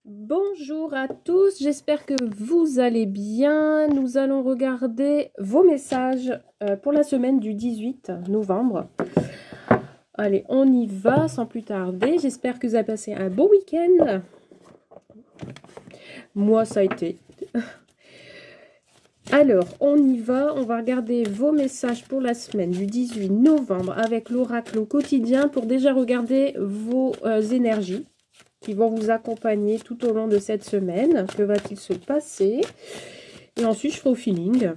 Bonjour à tous, j'espère que vous allez bien. Nous allons regarder vos messages pour la semaine du 18 novembre. Allez, on y va sans plus tarder. J'espère que vous avez passé un beau week-end. Moi, ça a été. Alors, on y va. On va regarder vos messages pour la semaine du 18 novembre avec l'oracle au quotidien pour déjà regarder vos énergies qui vont vous accompagner tout au long de cette semaine. Que va-t-il se passer? Et ensuite, je ferai au feeling.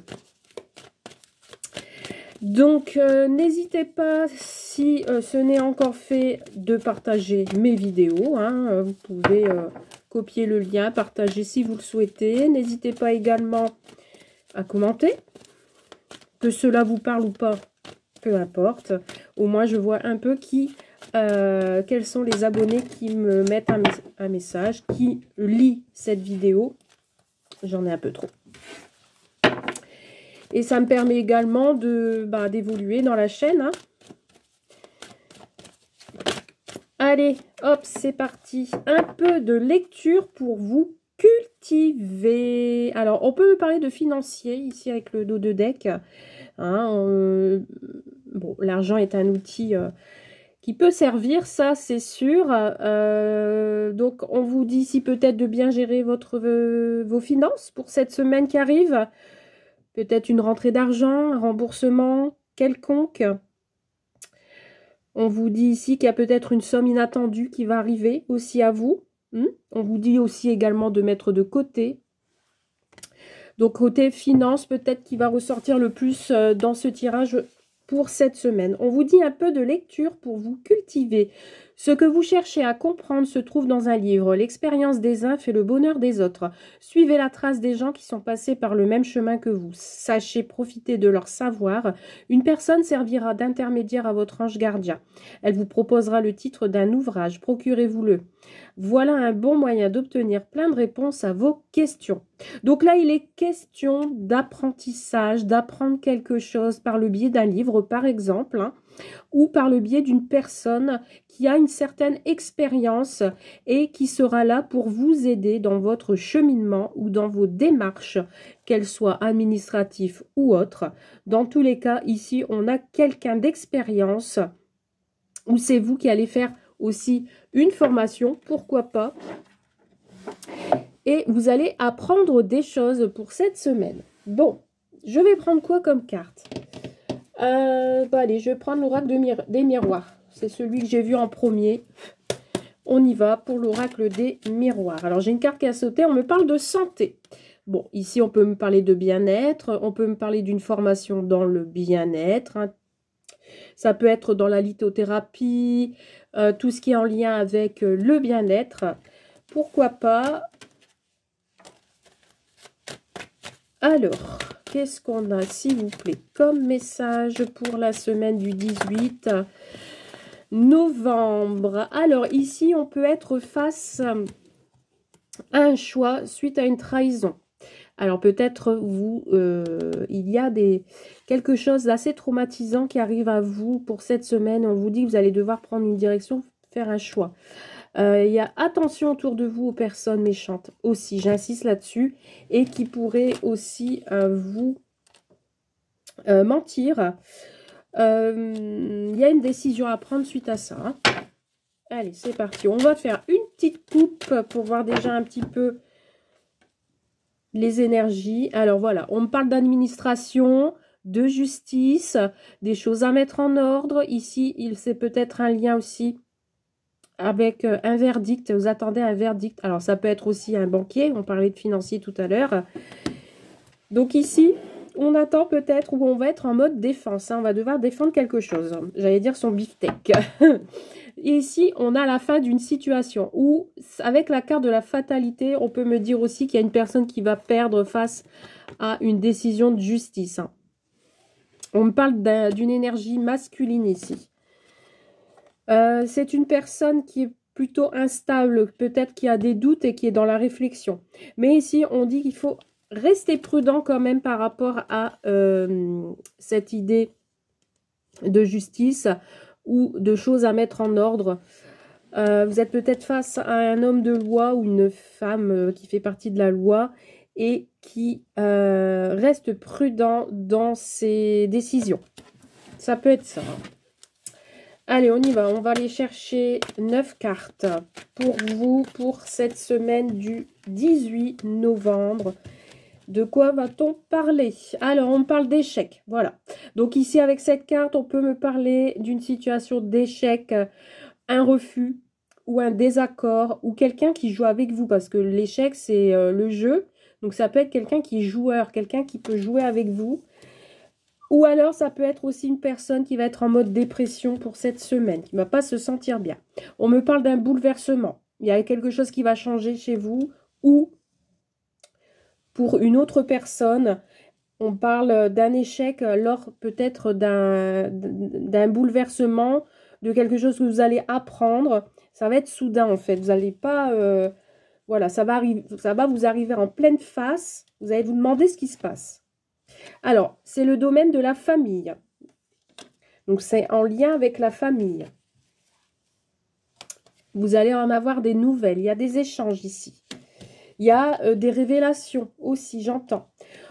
Donc, n'hésitez pas, si ce n'est encore fait, de partager mes vidéos. Hein. Vous pouvez copier le lien, partager si vous le souhaitez. N'hésitez pas également à commenter. Que cela vous parle ou pas, peu importe. Au moins, je vois un peu quels sont les abonnés qui me mettent un message, qui lit cette vidéo. J'en ai un peu trop. Et ça me permet également d'évoluer dans la chaîne. Hein. Allez, hop, c'est parti. Un peu de lecture pour vous cultiver. Alors, on peut me parler de financier ici avec le dos de deck. Hein, bon, l'argent est un outil qui peut servir, ça c'est sûr. Donc, on vous dit ici peut-être de bien gérer vos finances pour cette semaine qui arrive. Peut-être une rentrée d'argent, un remboursement quelconque. On vous dit ici qu'il y a peut-être une somme inattendue qui va arriver aussi à vous. On vous dit aussi également de mettre de côté. Donc, côté finance, peut-être qu'il va ressortir le plus dans ce tirage pour cette semaine. On vous dit un peu de lecture pour vous cultiver. Ce que vous cherchez à comprendre se trouve dans un livre. L'expérience des uns fait le bonheur des autres. Suivez la trace des gens qui sont passés par le même chemin que vous. Sachez profiter de leur savoir. Une personne servira d'intermédiaire à votre ange gardien. Elle vous proposera le titre d'un ouvrage. Procurez-vous-le. Voilà un bon moyen d'obtenir plein de réponses à vos questions. Donc là, il est question d'apprentissage, d'apprendre quelque chose par le biais d'un livre, par exemple, hein, ou par le biais d'une personne qui a une certaine expérience et qui sera là pour vous aider dans votre cheminement ou dans vos démarches, qu'elles soient administratives ou autres. Dans tous les cas, ici, on a quelqu'un d'expérience ou c'est vous qui allez faire aussi une formation, pourquoi pas. Et vous allez apprendre des choses pour cette semaine. Bon, je vais prendre quoi comme carte? Allez, je vais prendre l'oracle des miroirs. C'est celui que j'ai vu en premier. On y va pour l'oracle des miroirs. Alors, j'ai une carte qui a sauté. On me parle de santé. Bon, ici, on peut me parler de bien-être. On peut me parler d'une formation dans le bien-être. Hein. Ça peut être dans la lithothérapie, tout ce qui est en lien avec le bien-être. Pourquoi pas? Alors, qu'est-ce qu'on a, s'il vous plaît, comme message pour la semaine du 18 novembre? Alors, ici, on peut être face à un choix suite à une trahison. Alors, peut-être il y a quelque chose d'assez traumatisant qui arrive à vous pour cette semaine. On vous dit que vous allez devoir prendre une direction, faire un choix. Il y a attention autour de vous aux personnes méchantes aussi, j'insiste là-dessus, et qui pourraient aussi vous mentir. Il y a une décision à prendre suite à ça. Hein. Allez, c'est parti. On va faire une petite coupe pour voir déjà un petit peu les énergies. Alors voilà, on me parle d'administration, de justice, des choses à mettre en ordre. Ici, c'est peut-être un lien aussi avec un verdict, vous attendez un verdict. Alors, ça peut être aussi un banquier, on parlait de financier tout à l'heure. Donc ici, on attend peut-être où on va être en mode défense. Hein, on va devoir défendre quelque chose. J'allais dire son beefsteak. Et ici, on a la fin d'une situation où, avec la carte de la fatalité, on peut me dire aussi qu'il y a une personne qui va perdre face à une décision de justice. Hein. On me parle d'une énergie masculine ici. C'est une personne qui est plutôt instable, peut-être qui a des doutes et qui est dans la réflexion. Mais ici, on dit qu'il faut rester prudent quand même par rapport à cette idée de justice ou de choses à mettre en ordre. Vous êtes peut-être face à un homme de loi ou une femme qui fait partie de la loi et qui reste prudent dans ses décisions. Ça peut être ça. Allez, on y va. On va aller chercher 9 cartes pour vous, pour cette semaine du 18 novembre. De quoi va-t-on parler? Alors, on parle d'échec. Voilà. Donc ici, avec cette carte, on peut me parler d'une situation d'échec, un refus ou un désaccord ou quelqu'un qui joue avec vous. Parce que l'échec, c'est le jeu. Donc, ça peut être quelqu'un qui est joueur, quelqu'un qui peut jouer avec vous. Ou alors, ça peut être aussi une personne qui va être en mode dépression pour cette semaine, qui ne va pas se sentir bien. On me parle d'un bouleversement. Il y a quelque chose qui va changer chez vous. Ou, pour une autre personne, on parle d'un échec lors peut-être d'un bouleversement, de quelque chose que vous allez apprendre. Ça va être soudain, en fait. Vous n'allez pas... voilà, ça va vous arriver en pleine face. Vous allez vous demander ce qui se passe. Alors, c'est le domaine de la famille. Donc, c'est en lien avec la famille. Vous allez en avoir des nouvelles. Il y a des échanges ici. Il y a des révélations aussi, j'entends.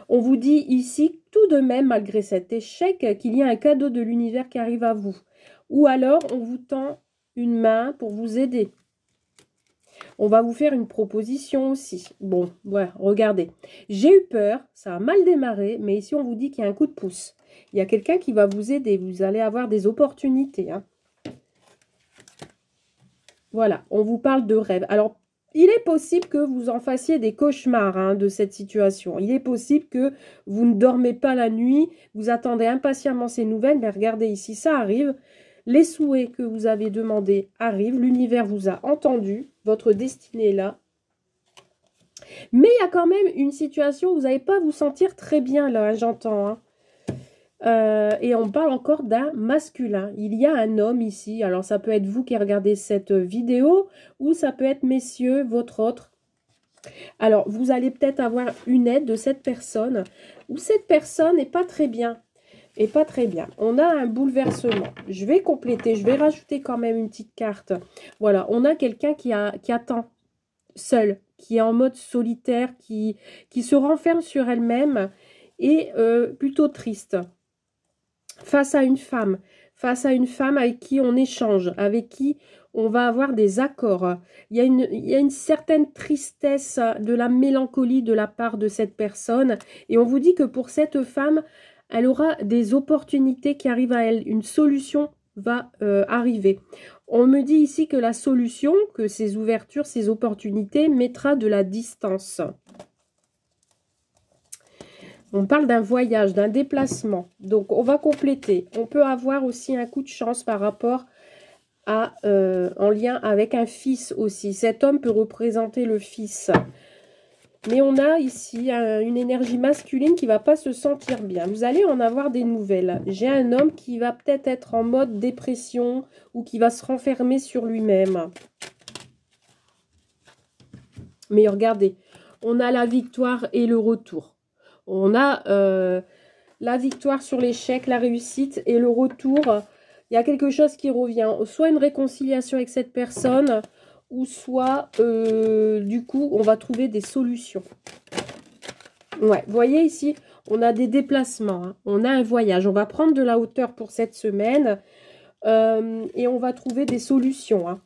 On vous dit ici, tout de même, malgré cet échec, qu'il y a un cadeau de l'univers qui arrive à vous. Ou alors, on vous tend une main pour vous aider. On va vous faire une proposition aussi. Bon, ouais, regardez. J'ai eu peur, ça a mal démarré, mais ici on vous dit qu'il y a un coup de pouce. Il y a quelqu'un qui va vous aider, vous allez avoir des opportunités. Hein. Voilà, on vous parle de rêve. Alors, il est possible que vous en fassiez des cauchemars hein, de cette situation. Il est possible que vous ne dormez pas la nuit, vous attendez impatiemment ces nouvelles, mais regardez ici, ça arrive. Les souhaits que vous avez demandés arrivent, l'univers vous a entendu, votre destinée est là. Mais il y a quand même une situation où vous n'allez pas vous sentir très bien là, hein, j'entends. Hein. Et on parle encore d'un masculin. Il y a un homme ici, alors ça peut être vous qui regardez cette vidéo, ou ça peut être messieurs, votre autre. Alors, vous allez peut-être avoir une aide de cette personne, ou cette personne n'est pas très bien. Et pas très bien. On a un bouleversement. Je vais compléter, je vais rajouter quand même une petite carte. Voilà, on a quelqu'un qui attend seul, qui est en mode solitaire, qui se renferme sur elle-même et plutôt triste. Face à une femme avec qui on échange, avec qui on va avoir des accords. Il y a une certaine tristesse, de la mélancolie de la part de cette personne. Et on vous dit que pour cette femme, elle aura des opportunités qui arrivent à elle. Une solution va arriver. On me dit ici que la solution, que ces ouvertures, ces opportunités, mettra de la distance. On parle d'un voyage, d'un déplacement. Donc, on va compléter. On peut avoir aussi un coup de chance par rapport à, en lien avec un fils aussi. Cet homme peut représenter le fils. Mais on a ici une énergie masculine qui ne va pas se sentir bien. Vous allez en avoir des nouvelles. J'ai un homme qui va peut-être être en mode dépression ou qui va se renfermer sur lui-même. Mais regardez, on a la victoire et le retour. On a la victoire sur l'échec, la réussite et le retour. Il y a quelque chose qui revient. Soit une réconciliation avec cette personne, ou soit, du coup, on va trouver des solutions. Ouais, vous voyez ici, on a des déplacements, hein. On a un voyage. On va prendre de la hauteur pour cette semaine et on va trouver des solutions. Hein.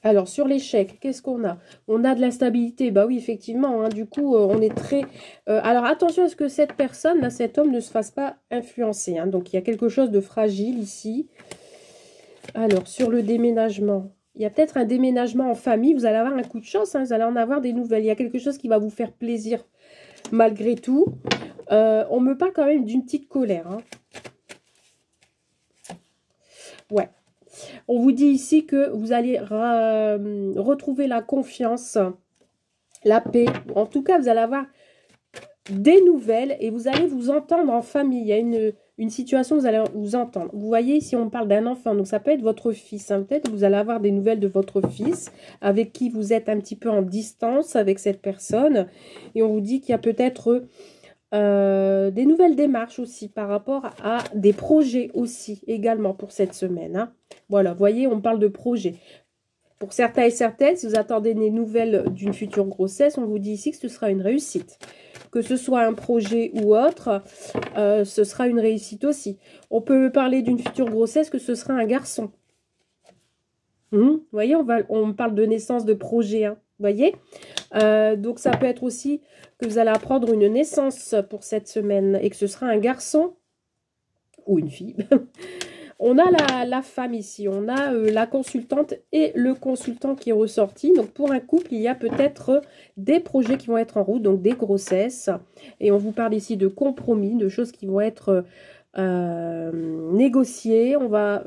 Alors, sur l'échec, qu'est-ce qu'on a? On a de l'instabilité. Bah oui, effectivement, hein, du coup, on est très... alors, attention à ce que cette personne, là, cet homme, ne se fasse pas influencer. Hein. Donc, il y a quelque chose de fragile ici. Alors, sur le déménagement, il y a peut-être un déménagement en famille. Vous allez avoir un coup de chance, hein, vous allez en avoir des nouvelles. Il y a quelque chose qui va vous faire plaisir malgré tout. On me parle quand même d'une petite colère. Hein. Ouais. On vous dit ici que vous allez retrouver la confiance, la paix. En tout cas, vous allez avoir des nouvelles et vous allez vous entendre en famille. Il y a une situation où vous allez vous entendre. Vous voyez, ici, on parle d'un enfant. Donc, ça peut être votre fils. Hein. Peut-être que vous allez avoir des nouvelles de votre fils avec qui vous êtes un petit peu en distance avec cette personne. Et on vous dit qu'il y a peut-être des nouvelles démarches aussi par rapport à des projets aussi également pour cette semaine. Hein. Voilà, vous voyez, on parle de projets. Pour certains et certaines, si vous attendez des nouvelles d'une future grossesse, on vous dit ici que ce sera une réussite. Que ce soit un projet ou autre, ce sera une réussite aussi. On peut parler d'une future grossesse, que ce sera un garçon. Vous voyez, on parle de naissance de projet. Hein, vous voyez, donc ça peut être aussi que vous allez apprendre une naissance pour cette semaine et que ce sera un garçon ou une fille. On a la femme ici, on a la consultante et le consultant qui est ressorti. Donc, pour un couple, il y a peut-être des projets qui vont être en route, donc des grossesses. Et on vous parle ici de compromis, de choses qui vont être négociées. On va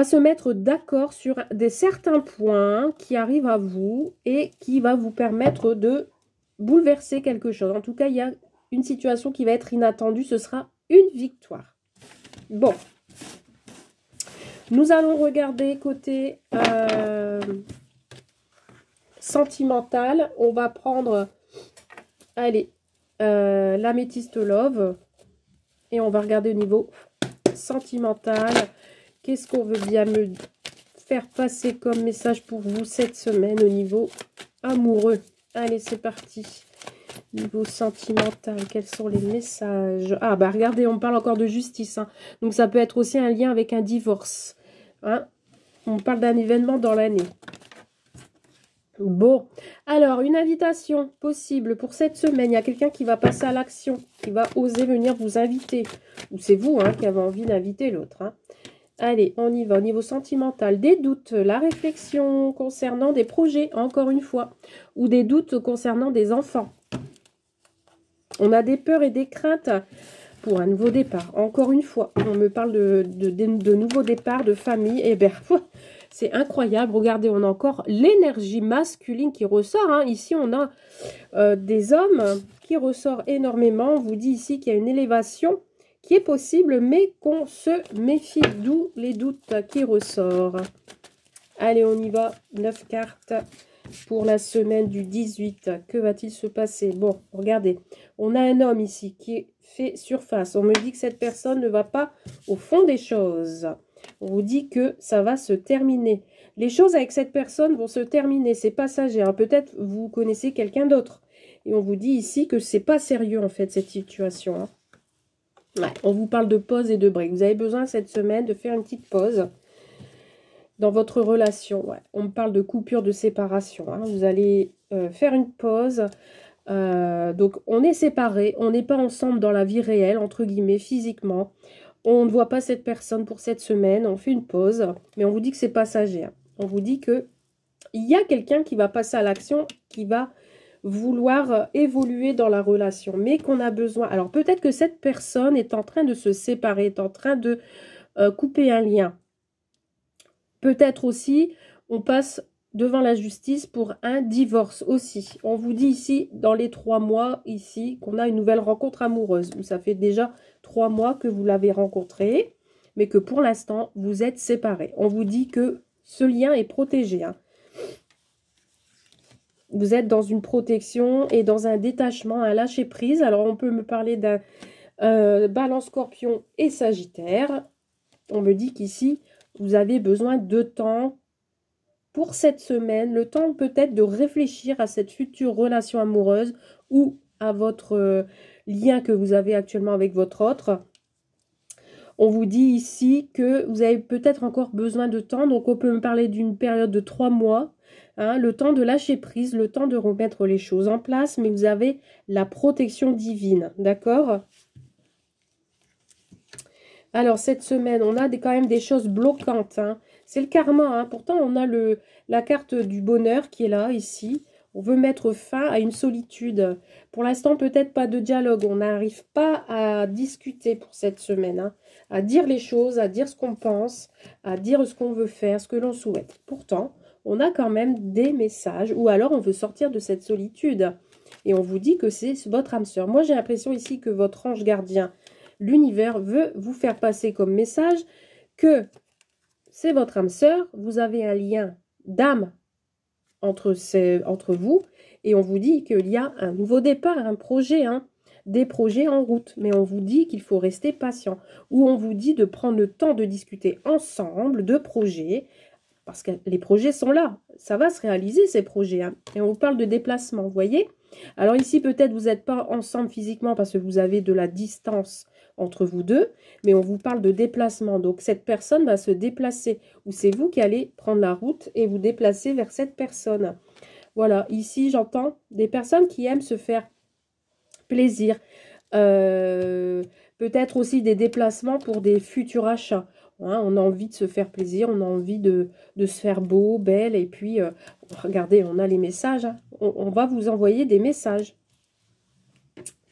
se mettre d'accord sur certains points qui arrivent à vous et qui va vous permettre de bouleverser quelque chose. En tout cas, il y a une situation qui va être inattendue. Ce sera une victoire. Bon, nous allons regarder côté sentimental. On va prendre, allez, l'améthyste love. Et on va regarder au niveau sentimental. Qu'est-ce qu'on veut bien me faire passer comme message pour vous cette semaine au niveau amoureux? Allez, c'est parti. Niveau sentimental, quels sont les messages? Ah, bah regardez, on parle encore de justice. Hein. Donc, ça peut être aussi un lien avec un divorce. Hein. On parle d'un événement dans l'année. Bon, alors, une invitation possible pour cette semaine. Il y a quelqu'un qui va passer à l'action, qui va oser venir vous inviter. Ou c'est vous hein, qui avez envie d'inviter l'autre. Hein. Allez, on y va. Au niveau sentimental, des doutes, la réflexion concernant des projets, encore une fois. Ou des doutes concernant des enfants. On a des peurs et des craintes pour un nouveau départ. Encore une fois, on me parle de nouveaux départs, de famille. Et bien, c'est incroyable. Regardez, on a encore l'énergie masculine qui ressort. Hein. Ici, on a des hommes qui ressortent énormément. On vous dit ici qu'il y a une élévation qui est possible, mais qu'on se méfie. D'où les doutes qui ressortent. Allez, on y va. 9 cartes. Pour la semaine du 18, que va-t-il se passer? Bon, regardez, on a un homme ici qui fait surface. On me dit que cette personne ne va pas au fond des choses. On vous dit que ça va se terminer. Les choses avec cette personne vont se terminer, c'est passager. Hein. Peut-être vous connaissez quelqu'un d'autre. Et on vous dit ici que c'est pas sérieux en fait cette situation. Hein. Ouais, on vous parle de pause et de break. Vous avez besoin cette semaine de faire une petite pause. Dans votre relation, ouais. On me parle de coupure, de séparation. Hein. Vous allez faire une pause. Donc, on est séparés. On n'est pas ensemble dans la vie réelle, entre guillemets, physiquement. On ne voit pas cette personne pour cette semaine. On fait une pause. Mais on vous dit que c'est passager. Hein. On vous dit que il y a quelqu'un qui va passer à l'action, qui va vouloir évoluer dans la relation. Mais qu'on a besoin... Alors, peut-être que cette personne est en train de se séparer, est en train de couper un lien. Peut-être aussi, on passe devant la justice pour un divorce aussi. On vous dit ici, dans les 3 mois, ici, qu'on a une nouvelle rencontre amoureuse. Ça fait déjà 3 mois que vous l'avez rencontré, mais que pour l'instant, vous êtes séparés. On vous dit que ce lien est protégé. Hein. Vous êtes dans une protection et dans un détachement, un lâcher-prise. Alors, on peut me parler d'un Balance, Scorpion et Sagittaire. On me dit qu'ici... vous avez besoin de temps pour cette semaine, le temps peut-être de réfléchir à cette future relation amoureuse ou à votre lien que vous avez actuellement avec votre autre. On vous dit ici que vous avez peut-être encore besoin de temps, donc on peut me parler d'une période de 3 mois, hein, le temps de lâcher prise, le temps de remettre les choses en place, mais vous avez la protection divine, d'accord ? Alors, cette semaine, on a quand même des choses bloquantes. Hein. C'est le karma. Hein. Pourtant, on a la carte du bonheur qui est là, ici. On veut mettre fin à une solitude. Pour l'instant, peut-être pas de dialogue. On n'arrive pas à discuter pour cette semaine. Hein. À dire les choses, à dire ce qu'on pense, à dire ce qu'on veut faire, ce que l'on souhaite. Pourtant, on a quand même des messages. Ou alors, on veut sortir de cette solitude. Et on vous dit que c'est votre âme sœur. Moi, j'ai l'impression ici que votre ange gardien... l'univers veut vous faire passer comme message que c'est votre âme sœur, vous avez un lien d'âme entre vous. Et on vous dit qu'il y a un nouveau départ, un projet, hein, des projets en route. Mais on vous dit qu'il faut rester patient. Ou on vous dit de prendre le temps de discuter ensemble de projets. Parce que les projets sont là. Ça va se réaliser, ces projets. Hein. Et on vous parle de déplacement, vous voyez? Alors ici, peut-être vous n'êtes pas ensemble physiquement parce que vous avez de la distance entre vous deux. Mais on vous parle de déplacement. Donc, cette personne va se déplacer. Ou c'est vous qui allez prendre la route et vous déplacer vers cette personne. Voilà. Ici, j'entends des personnes qui aiment se faire plaisir. Peut-être aussi des déplacements pour des futurs achats. Hein, on a envie de se faire plaisir, on a envie de se faire beau, belle. Et puis, regardez, on a les messages. Hein. On va vous envoyer des messages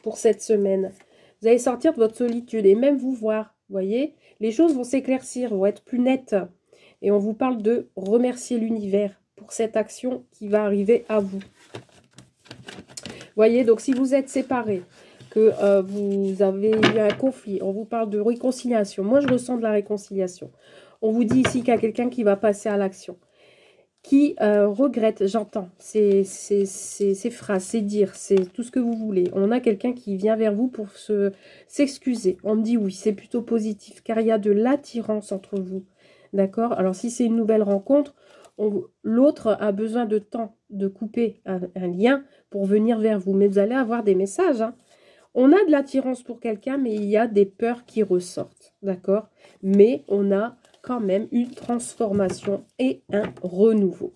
pour cette semaine. Vous allez sortir de votre solitude et même vous voir. Vous voyez, les choses vont s'éclaircir, vont être plus nettes. Et on vous parle de remercier l'univers pour cette action qui va arriver à vous. Vous voyez, donc si vous êtes séparés, que vous avez eu un conflit, on vous parle de réconciliation. Moi, je ressens de la réconciliation. On vous dit ici qu'il y a quelqu'un qui va passer à l'action, qui regrette, j'entends ces phrases, ces dires, c'est tout ce que vous voulez. On a quelqu'un qui vient vers vous pour s'excuser. On me dit oui, c'est plutôt positif, car il y a de l'attirance entre vous. D'accord? Alors, si c'est une nouvelle rencontre, l'autre a besoin de temps de couper un lien pour venir vers vous. Mais vous allez avoir des messages, hein. On a de l'attirance pour quelqu'un, mais il y a des peurs qui ressortent, d'accord? Mais on a quand même une transformation et un renouveau.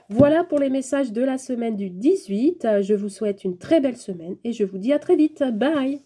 Voilà pour les messages de la semaine du 18. Je vous souhaite une très belle semaine et je vous dis à très vite. Bye!